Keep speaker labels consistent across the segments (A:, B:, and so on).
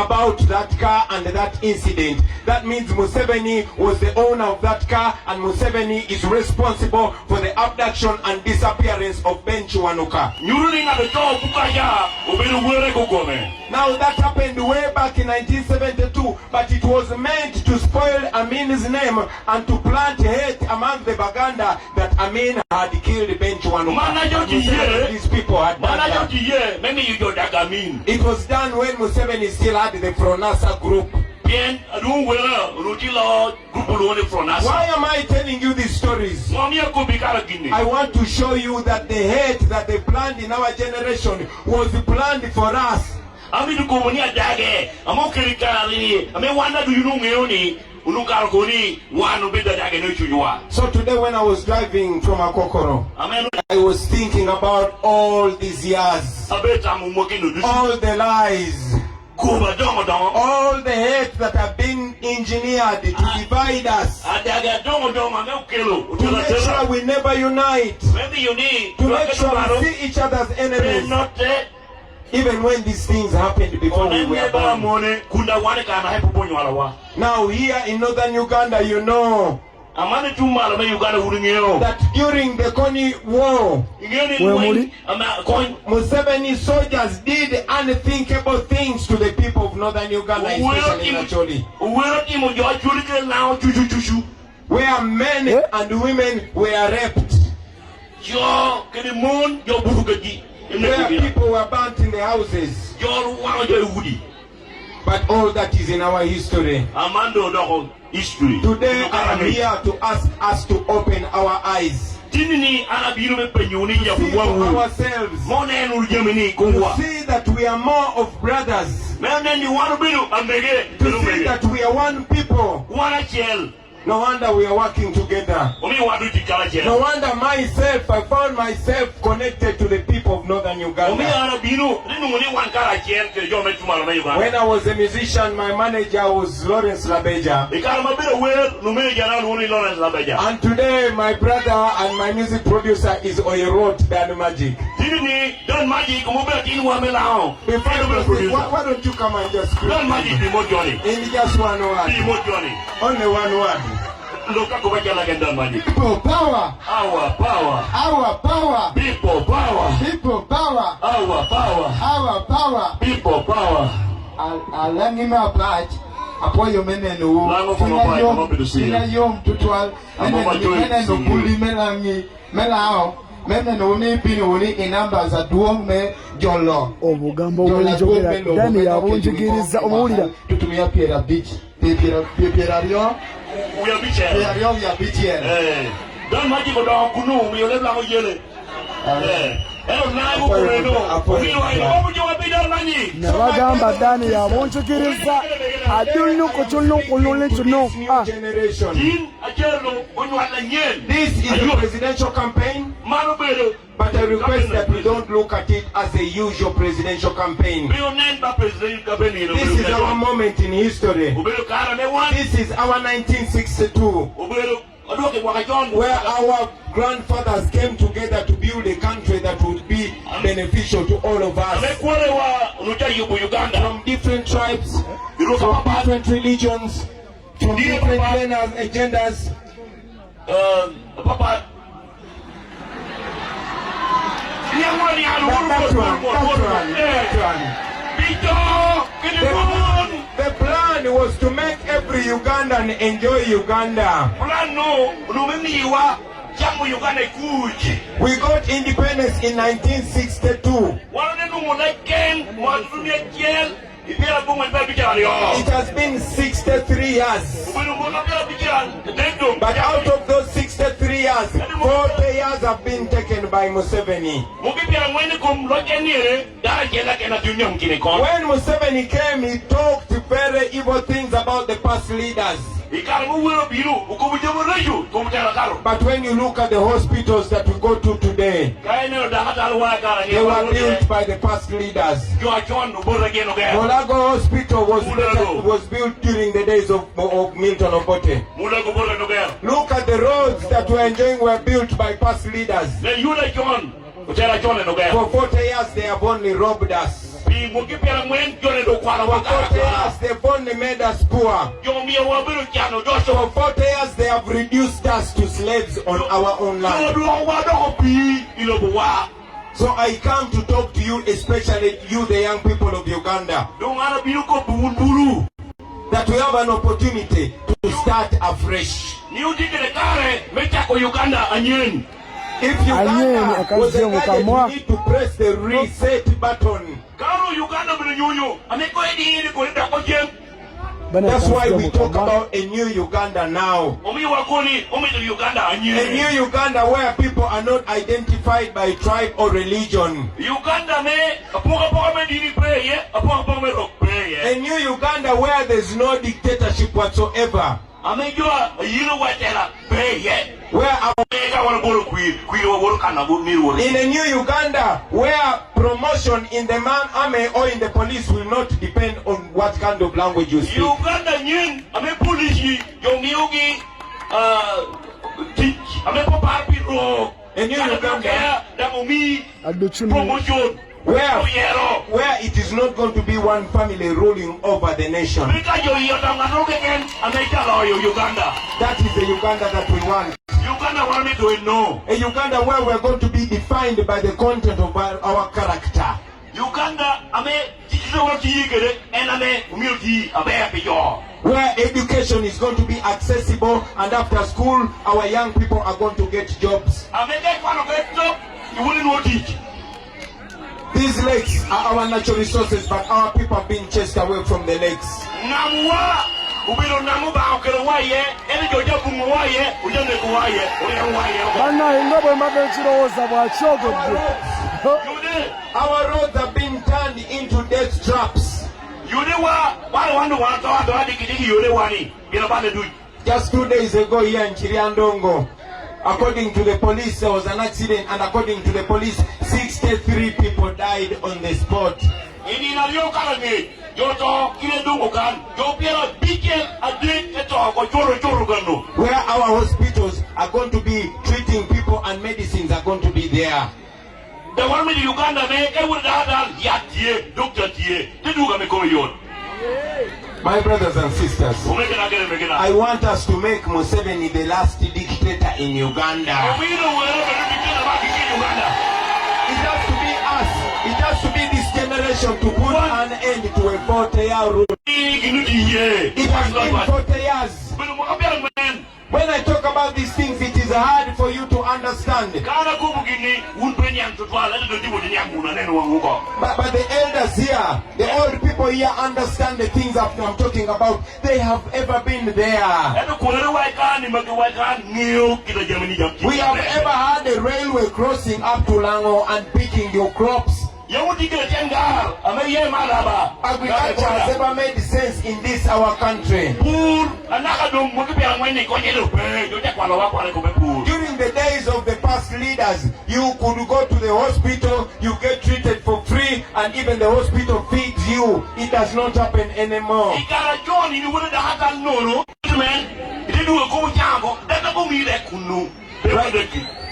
A: about that car and that incident. That means Museveni was the owner of that car, and Museveni is responsible for the abduction and disappearance of Ben Chiwanuka. Now that happened way back in 1972, but it was meant to spoil Amin's name and to plant hate among the Buganda that Amin had killed Ben Chiwanuka. These people had done that. It was done when Museveni still had the Fronasa group. Why am I telling you these stories? I want to show you that the hate that they planned in our generation was planned for us. So today when I was driving from Akokoro, I was thinking about all these years, all the lies, all the hate that have been engineered to divide us, to make sure we never unite, to make sure we see each other's enemies. Even when these things happened before we were born. Now here in northern Uganda, you know that during the Kony War, Museveni soldiers did unthinkable things to the people of northern Uganda, especially in Acholi, where men and women were raped, where people were burnt in the houses. But all that is in our history. Today I am here to ask us to open our eyes, to see for ourselves, to see that we are more of brothers, to see that we are one people. No wonder we are working together. No wonder myself, I found myself connected to the people of northern Uganda. When I was a musician, my manager was Lawrence Labeja. And today my brother and my music producer is Oyerot Dan Magic. Why don't you come and just speak in just one word? Only one word. People power. Our power. Our power. People power. People power. Our power. Our power. People power. Alangima patch. Apoyo menenu. Sina yom tutual. Menenu kuli melangi. Melao. Menenu ni pinuni inamba za duong me jolo.
B: Obugambo wenjogera dani ya bunjigiriza omulira.
A: Tutumia Piera Beach. Piera Rio.
C: We are bitch. Don't make it go down. Kunu, we will never yele.
B: Nabagamba dani ya bunjigiriza adulnu kuchunu kulule chuno.
A: This is a presidential campaign, but I request that we don't look at it as a usual presidential campaign. This is our moment in history. This is our 1962, where our grandfathers came together to build a country that would be beneficial to all of us. From different tribes, from different religions, from different agendas. The plan was to make every Ugandan enjoy Uganda. We got independence in 1962. It has been 63 years. But out of those 63 years, 40 years have been taken by Museveni. When Museveni came, he talked very evil things about the past leaders. But when you look at the hospitals that we go to today, they were built by the past leaders. Molago Hospital was built during the days of Milton Obote. Look at the roads that we're enjoying were built by past leaders. For 40 years they have only robbed us.
C: For 40
A: years they've only made us poor. For 40 years they have reduced us to slaves on our own land. So I come to talk to you, especially you, the young people of Uganda, that we have an opportunity to start afresh. If Uganda was a gadget, you need to press the reset button. That's why we talk about a new Uganda now. A new Uganda where people are not identified by tribe or religion. A new Uganda where there's no dictatorship whatsoever. Where in a new Uganda where promotion in the army or in the police will not depend on what kind of language you speak. A new Uganda where it is not going to be one family ruling over the nation. That is the Uganda that we want. A Uganda where we're going to be defined by the content of our character. Where education is going to be accessible, and after school our young people are going to get jobs. These lakes are our natural resources, but our people are being chased away from the lakes. Our roads are being turned into death traps. Just 2 days ago here in Chiriandongo, according to the police, there was an accident, and according to the police, 63 people died on the spot. Where our hospitals are going to be treating people and medicines are going to be there. My brothers and sisters, I want us to make Museven the last dictator in Uganda. It has to be us. It has to be this generation to put an end to a 40-year rule. It has been 40 years. When I talk about these things, it is hard for you to understand. But the elders here, the old people here understand the things that I'm talking about. They have ever been there. We have ever had a railway crossing up to Lango and picking your crops. Agriculture has ever made sense in this our country. During the days of the past leaders, you could go to the hospital, you get treated for free, and even the hospital feeds you. It does not happen anymore.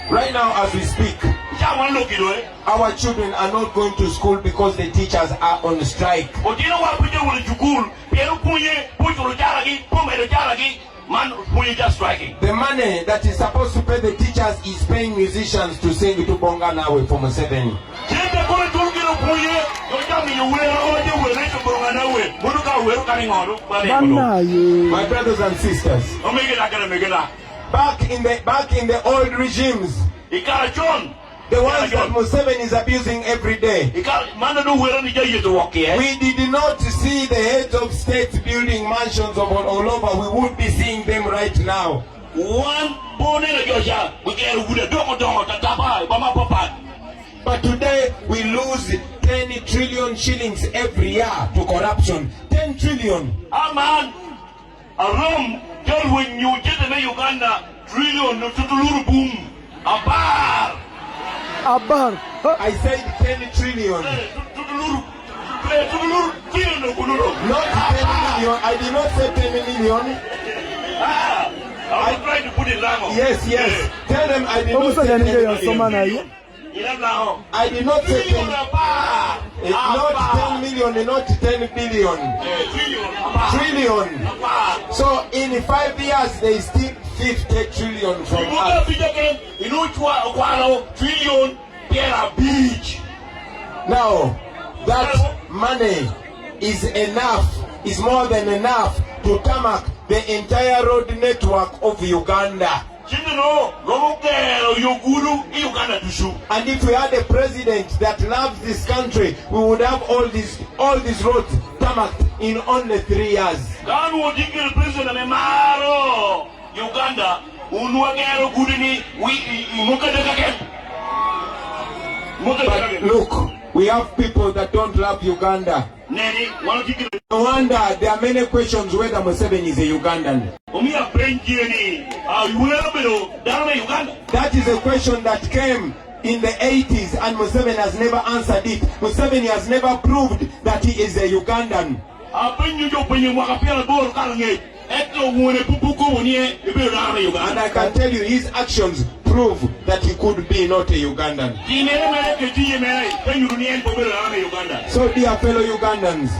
A: Right now as we speak, our children are not going to school because the teachers are on strike. The money that is supposed to pay the teachers is paying musicians to sing to Bonga Nawe for Museven. My brothers and sisters, back in the old regimes, the ones that Museven is abusing every day, we did not see the heads of states building mansions all over. We would be seeing them right now. But today we lose 10 trillion shillings every year to corruption. 10 trillion. When you get in Uganda, trillion to boom. Abar. I said 10 trillion. Not 10 million. I did not say 10 million. I'm trying to put it down. Yes. Tell them I did not say 10 million. I did not say 10 million. Not 10 million, not 10 billion. Trillion. So in 5 years, they still 50 trillion from us. Now, that money is enough, is more than enough to tarmac the entire road network of Uganda. And if we had a president that loves this country, we would have all these roads tarmacked in only 3 years. But look, we have people that don't love Uganda. No wonder there are many questions whether Museven is a Ugandan. That is a question that came in the 80s and Museven has never answered it. Museven has never proved that he is a Ugandan. And I can tell you his actions prove that he could be not a Ugandan. So dear fellow Ugandans,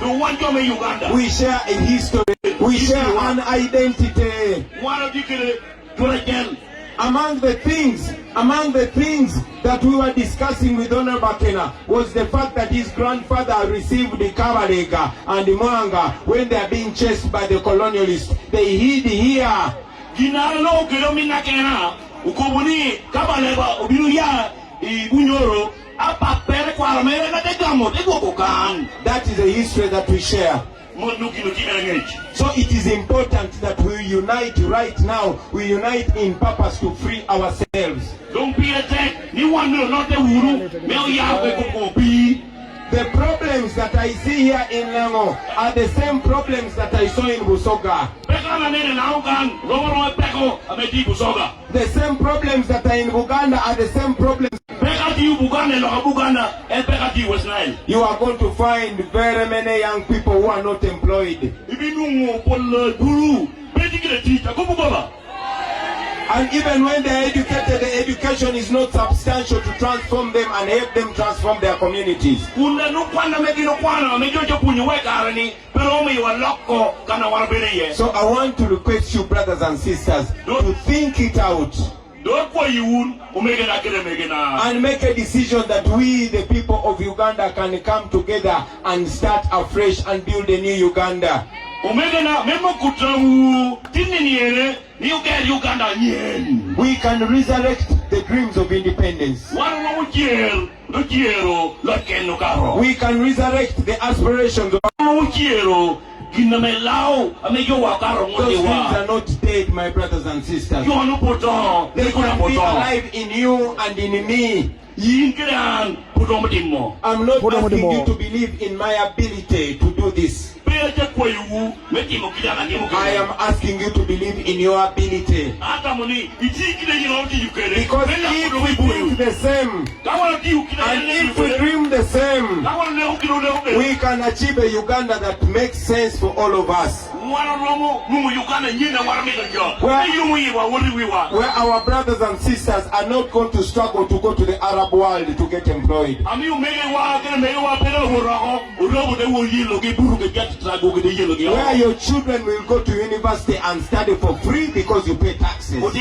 A: we share a history, we share an identity. Among the things that we were discussing with Honorable Bakena was the fact that his grandfather received the Kabalega and the Mwanga when they are being chased by the colonialists. They hid here. That is a history that we share. So it is important that we unite right now. We unite in purpose to free ourselves. The problems that I see here in Lango are the same problems that I saw in Busoga. The same problems that are in Uganda are the same problems. You are going to find very many young people who are not employed. And even when they are educated, the education is not substantial to transform them and help them transform their communities. So I want to request you, brothers and sisters, to think it out and make a decision that we, the people of Uganda, can come together and start afresh and build a new Uganda. We can resurrect the dreams of independence. We can resurrect the aspirations of those things are not dead, my brothers and sisters. They can be alive in you and in me. I'm not asking you to believe in my ability to do this. I am asking you to believe in your ability. Because if we think the same, and if we dream the same, we can achieve a Uganda that makes sense for all of us. Where our brothers and sisters are not going to struggle to go to the Arab world to get employed. Where your children will go to university and study for free because you pay taxes. When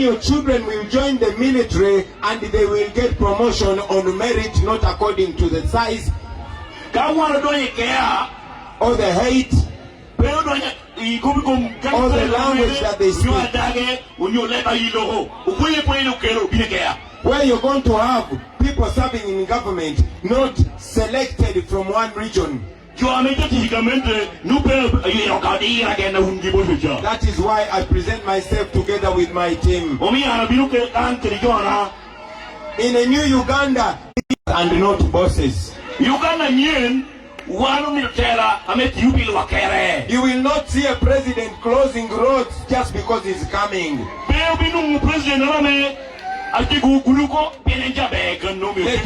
A: your children will join the military and they will get promotion on merit, not according to the size or the height or the language that they speak. Where you're going to have people serving in government not selected from one region. That is why I present myself together with my team in a new Uganda and not bosses. You will not see a president closing roads just because he's coming. Let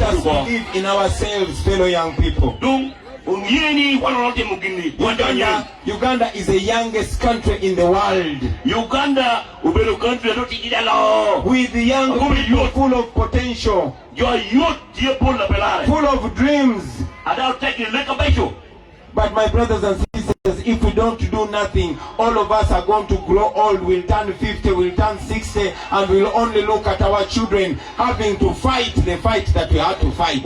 A: us believe in ourselves, fellow young people. Uganda is the youngest country in the world.
C: Uganda ubero country
A: with the young people full of potential, full of dreams. But my brothers and sisters, if we don't do nothing, all of us are going to grow old. We'll turn 50, we'll turn 60, and we'll only look at our children having to fight the fight that we had to fight.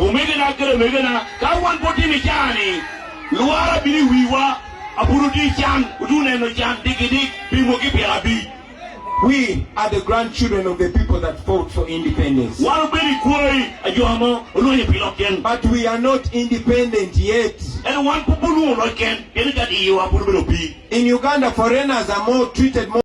A: We are the grandchildren of the people that fought for independence. But we are not independent yet. In Uganda, foreigners are treated more